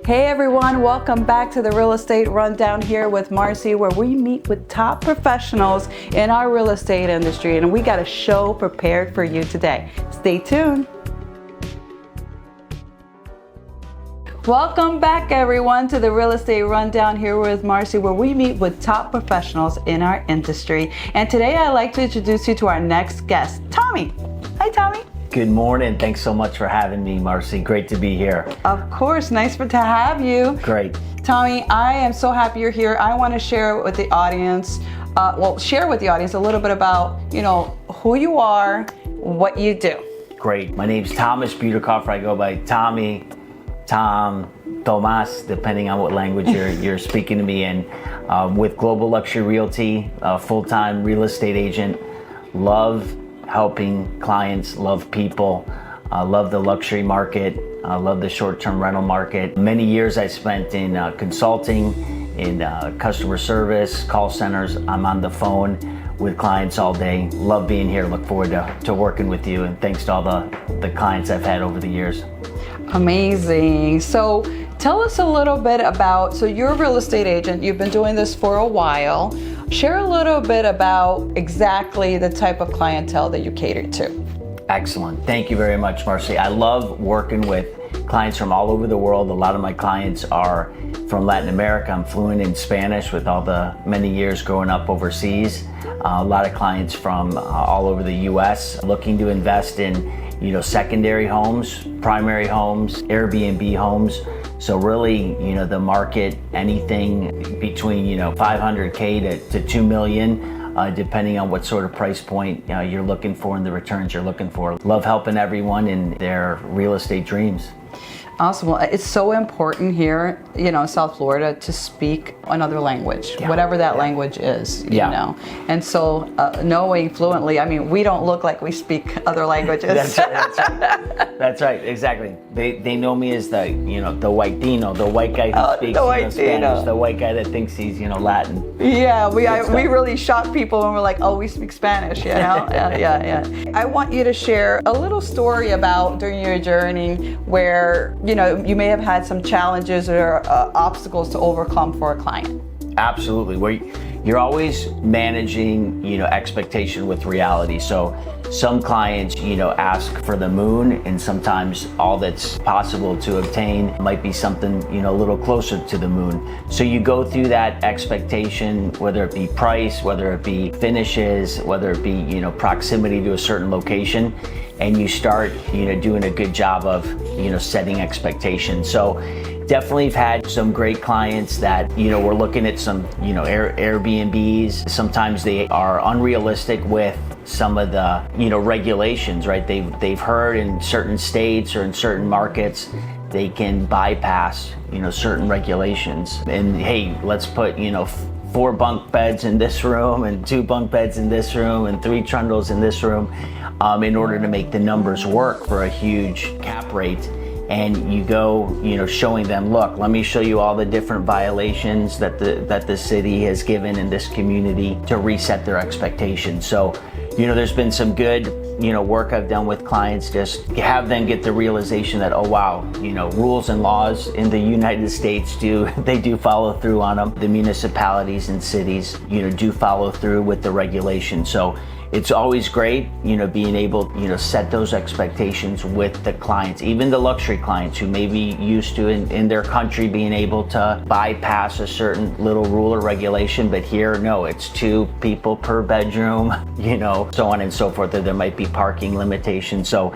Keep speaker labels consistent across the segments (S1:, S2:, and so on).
S1: Hey everyone, welcome back to the Real Estate Rundown here with Marcy, where we meet with top professionals in our real estate industry, and we got a show prepared for you today. Stay tuned. Welcome back everyone to the Real Estate Rundown here with Marcy, where we meet with top professionals in our industry. And today I'd like to introduce you to our next guest, Tommy. Hi Tommy.
S2: Good morning. Thanks so much for having me, Marcy. Great to be here.
S1: Of course, nice to have you.
S2: Great.
S1: Tommy, I am so happy you're here. I want to share with the audience, share with the audience a little bit about, who you are, what you do.
S2: Great. My name's Thomas Buetikofer. I go by Tommy, Tom, Thomas, depending on what language you're speaking to me in. With Global Luxury Realty, full-time real estate agent. Love helping clients, love people, love the luxury market, love the short-term rental market. Many years I spent in consulting, in customer service, call centers. I'm on the phone with clients all day. Love being here. Look forward to working with you, and thanks to all the clients I've had over the years.
S1: Amazing. So tell us a little bit about, so you're a real estate agent, you've been doing this for a while. Share a little bit about exactly the type of clientele that you cater to.
S2: Excellent. Thank you very much, Marcy. I love working with clients from all over the world. A lot of my clients are from Latin America. I'm fluent in Spanish with all the many years growing up overseas. A lot of clients from all over the US looking to invest in secondary homes, primary homes, Airbnb homes. So really, the market, anything between, $500K to $2 million, depending on what sort of price point you're looking for and the returns you're looking for. Love helping everyone in their real estate dreams.
S1: Awesome. Well, it's so important here, in South Florida to speak another language, whatever that language is, you know. And so knowing fluently, we don't look like we speak other languages.
S2: That's right, exactly. They know me as the white Dino, the white guy who speaks Spanish, the white guy that thinks he's, Latin.
S1: Yeah, we really shock people when we're like, oh, we speak Spanish, Yeah. I want you to share a little story about during your journey where you may have had some challenges or obstacles to overcome for a client.
S2: Absolutely. Where you're always managing, expectation with reality. So some clients, ask for the moon, and sometimes all that's possible to obtain might be something, a little closer to the moon. So you go through that expectation, whether it be price, whether it be finishes, whether it be, proximity to a certain location, and you start, doing a good job of, setting expectations. So definitely have had some great clients that, we're looking at some, Airbnbs. Sometimes they are unrealistic with some of the, regulations, right? They've heard in certain states or in certain markets, they can bypass, certain regulations. And hey, let's put, 4 bunk beds in this room and 2 bunk beds in this room and 3 trundles in this room in order to make the numbers work for a huge cap rate. And you go, showing them, look, let me show you all the different violations that the city has given in this community to reset their expectations. So, there's been some good, work I've done with clients, just have them get the realization that, oh wow, rules and laws in the United States do follow through on them. The municipalities and cities, do follow through with the regulations. So it's always great, being able, set those expectations with the clients, even the luxury clients who may be used to in their country being able to bypass a certain little rule or regulation. But here, no, it's 2 people per bedroom, so on and so forth. There might be parking limitations. So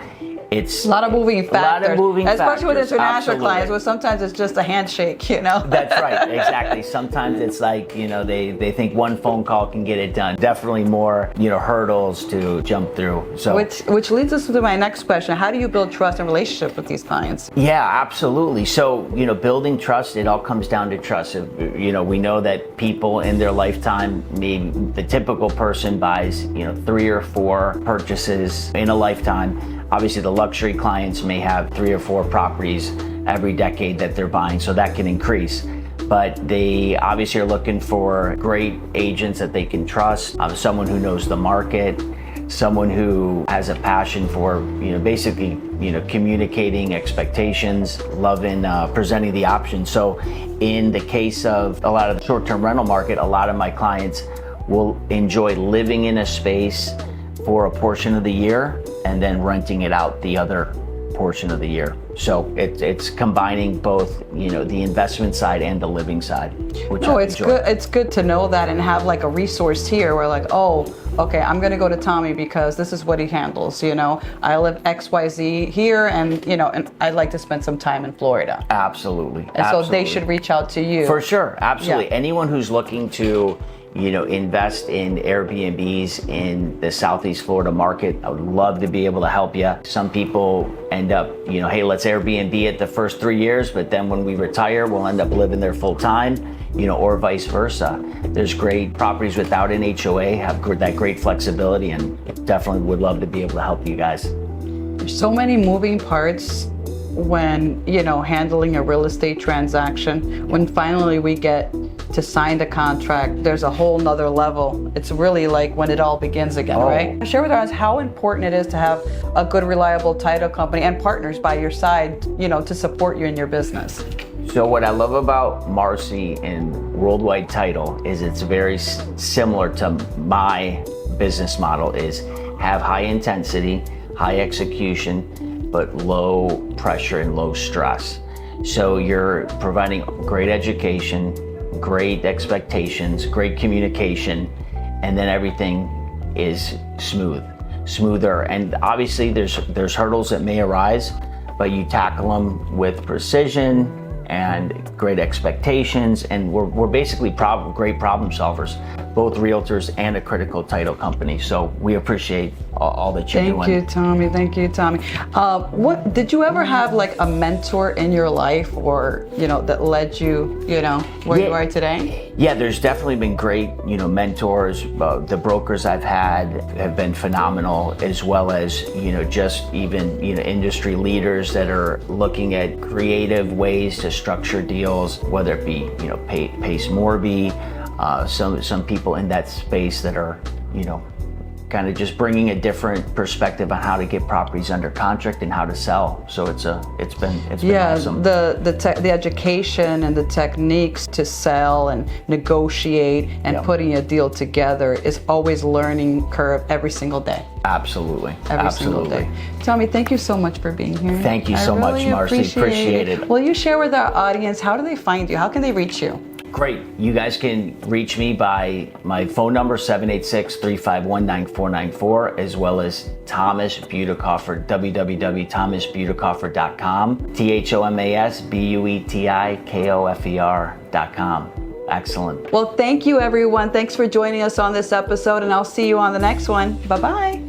S2: it's
S1: a lot of moving factors. Especially with international clients, where sometimes it's just a handshake,
S2: That's right, exactly. Sometimes it's like, they think one phone call can get it done. Definitely more, hurdles to jump through. So
S1: which leads us to my next question. How do you build trust and relationship with these clients?
S2: Yeah, absolutely. So, building trust, it all comes down to trust. We know that people in their lifetime, maybe the typical person buys, 3 or 4 purchases in a lifetime. Obviously, the luxury clients may have 3 or 4 properties every decade that they're buying, so that can increase. But they obviously are looking for great agents that they can trust, someone who knows the market, someone who has a passion for, basically, communicating expectations, loving presenting the options. So in the case of a lot of the short-term rental market, a lot of my clients will enjoy living in a space for a portion of the year and then renting it out the other portion of the year. So it's combining both, the investment side and the living side, which I
S1: it's
S2: enjoy.
S1: good. It's good to know that and have like a resource here where like, oh, okay, I'm going to go to Tommy because this is what he handles. I live XYZ here, and and I'd like to spend some time in Florida.
S2: Absolutely.
S1: And so they should reach out to you.
S2: For sure. Absolutely.
S1: Yeah.
S2: Anyone who's looking to invest in Airbnbs in the Southeast Florida market, I would love to be able to help you. Some people end up, hey, let's Airbnb it the first 3 years, but then when we retire, we'll end up living there full time, or vice versa. There's great properties without an HOA, have that great flexibility, and definitely would love to be able to help you guys.
S1: There's so many moving parts when, handling a real estate transaction. When finally we get to sign the contract, there's a whole nother level. It's really like when it all begins again, right? Share with us how important it is to have a good, reliable title company and partners by your side, to support you in your business.
S2: So what I love about Marcy and Worldwide Title is it's very similar to my business model, is have high intensity, high execution, but low pressure and low stress. So you're providing great education, great expectations, great communication, and then everything is smoother. And obviously there's hurdles that may arise, but you tackle them with precision and great expectations, and we're basically great problem solvers, both realtors and a critical title company. So we appreciate all that you're doing.
S1: Thank you, Tommy. What did you ever have like a mentor in your life, or that led you, where you are today?
S2: Yeah, there's definitely been great, mentors. The brokers I've had have been phenomenal, as well as, just even, industry leaders that are looking at creative ways to structure deals, whether it be, Pace Morby, some people in that space that are, kind of just bringing a different perspective on how to get properties under contract and how to sell. So it's been awesome.
S1: The education and the techniques to sell and negotiate and putting a deal together is always learning curve every single day.
S2: Absolutely.
S1: Every single day. Tommy, thank you so much for being here.
S2: Thank you so much, Marcy. Appreciate it.
S1: Will you share with our audience, how do they find you? How can they reach you?
S2: Great. You guys can reach me by my phone number, 786-351-9494, as well as Thomas Buetikofer, www.thomasbuetikofer.com, ThomasBuetikofer.com. Excellent.
S1: Well, thank you, everyone. Thanks for joining us on this episode, and I'll see you on the next one. Bye-bye.